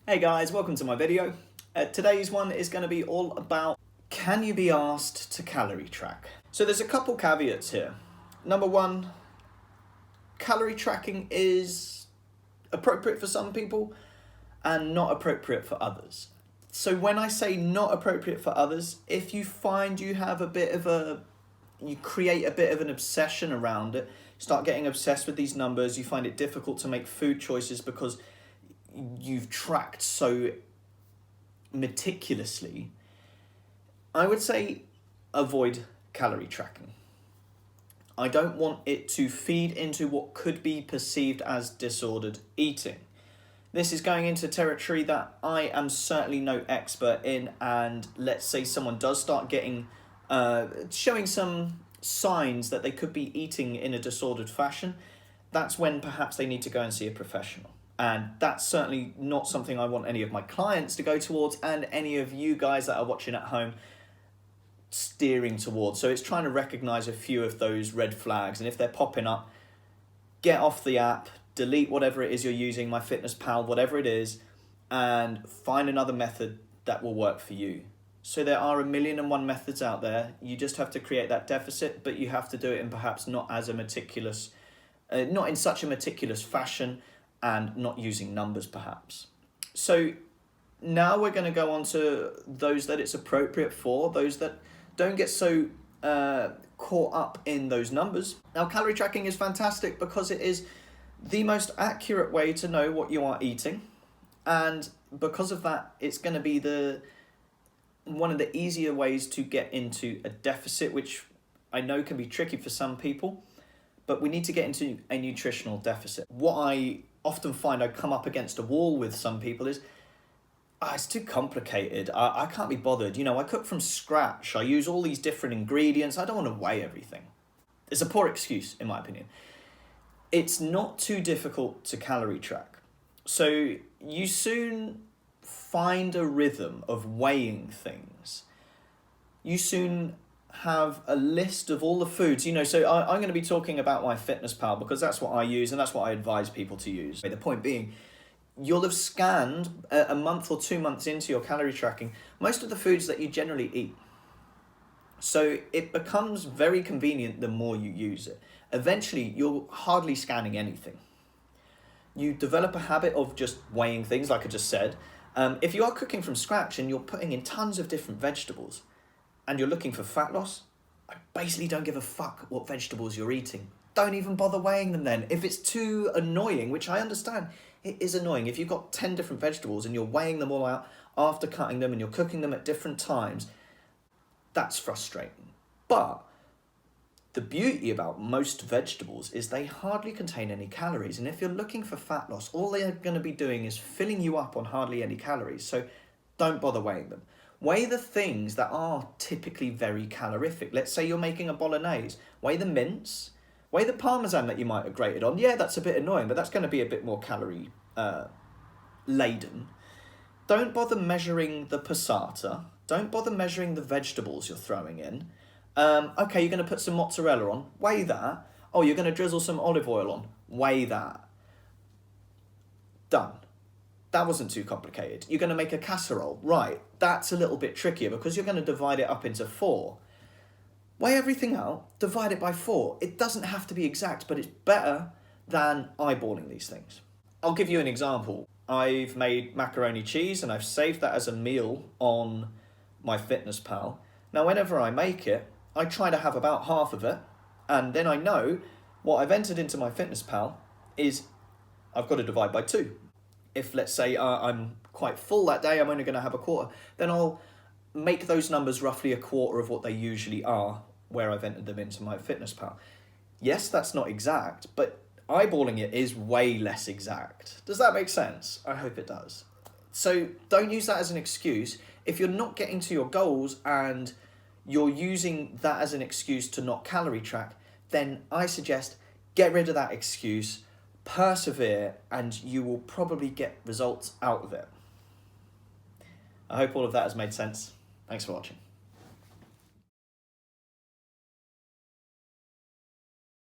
Hey guys, welcome to my video. Today's one is going to be all about, can you be asked to calorie track? So there's a couple caveats here. Number one, calorie tracking is appropriate for some people and not appropriate for others. So when I say not appropriate for others, if you find you have you create a bit of an obsession around it, start getting obsessed with these numbers, you find it difficult to make food choices because you've tracked so meticulously, I would say avoid calorie tracking. I don't want it to feed into what could be perceived as disordered eating. This is going into territory that I am certainly no expert in, and let's say someone does start getting showing some signs that they could be eating in a disordered fashion, that's when perhaps they need to go and see a professional. And that's certainly not something I want any of my clients to go towards and any of you guys that are watching at home steering towards. So it's trying to recognize a few of those red flags, and if they're popping up, get off the app, delete whatever it is you're using, MyFitnessPal, whatever it is, and find another method that will work for you. So there are 1,000,001 methods out there. You just have to create that deficit, but you have to do it in perhaps not in such a meticulous fashion, and not using numbers perhaps. So now we're going to go on to those that it's appropriate for, those that don't get so caught up in those numbers. Now, calorie tracking is fantastic because it is the most accurate way to know what you are eating, and because of that, it's going to be one of the easier ways to get into a deficit, which I know can be tricky for some people, but we need to get into a nutritional deficit. What I often find I come up against a wall with some people is, it's too complicated. I can't be bothered. I cook from scratch. I use all these different ingredients. I don't want to weigh everything. It's a poor excuse, in my opinion. It's not too difficult to calorie track. So you soon find a rhythm of weighing things. You soon have a list of all the foods, so I'm going to be talking about MyFitnessPal because that's what I use and that's what I advise people to use. The point being, you'll have scanned a month or 2 months into your calorie tracking most of the foods that you generally eat. So it becomes very convenient the more you use it. Eventually, you're hardly scanning anything. You develop a habit of just weighing things, like I just said. If you are cooking from scratch and you're putting in tons of different vegetables, and you're looking for fat loss, I basically don't give a fuck what vegetables you're eating. Don't even bother weighing them then. If it's too annoying, which I understand, it is annoying. If you've got 10 different vegetables and you're weighing them all out after cutting them and you're cooking them at different times, that's frustrating. But the beauty about most vegetables is they hardly contain any calories. And if you're looking for fat loss, all they're going to be doing is filling you up on hardly any calories. So don't bother weighing them. Weigh the things that are typically very calorific. Let's say you're making a bolognese. Weigh the mince. Weigh the parmesan that you might have grated on. Yeah, that's a bit annoying, but that's going to be a bit more calorie laden. Don't bother measuring the passata. Don't bother measuring the vegetables you're throwing in. Okay, you're going to put some mozzarella on. Weigh that. Oh, you're going to drizzle some olive oil on. Weigh that. Done. That wasn't too complicated. You're going to make a casserole. Right, that's a little bit trickier because you're going to divide it up into 4. Weigh everything out, divide it by 4. It doesn't have to be exact, but it's better than eyeballing these things. I'll give you an example. I've made macaroni cheese and I've saved that as a meal on MyFitnessPal. Now, whenever I make it, I try to have about half of it, and then I know what I've entered into MyFitnessPal is I've got to divide by 2. If, let's say, I'm quite full that day, I'm only going to have a quarter, then I'll make those numbers roughly a quarter of what they usually are where I've entered them into MyFitnessPal. Yes, that's not exact, but eyeballing it is way less exact. Does that make sense? I hope it does. So don't use that as an excuse. If you're not getting to your goals and you're using that as an excuse to not calorie track, then I suggest get rid of that excuse, persevere, and you will probably get results out of it. I hope all of that has made sense. Thanks for watching.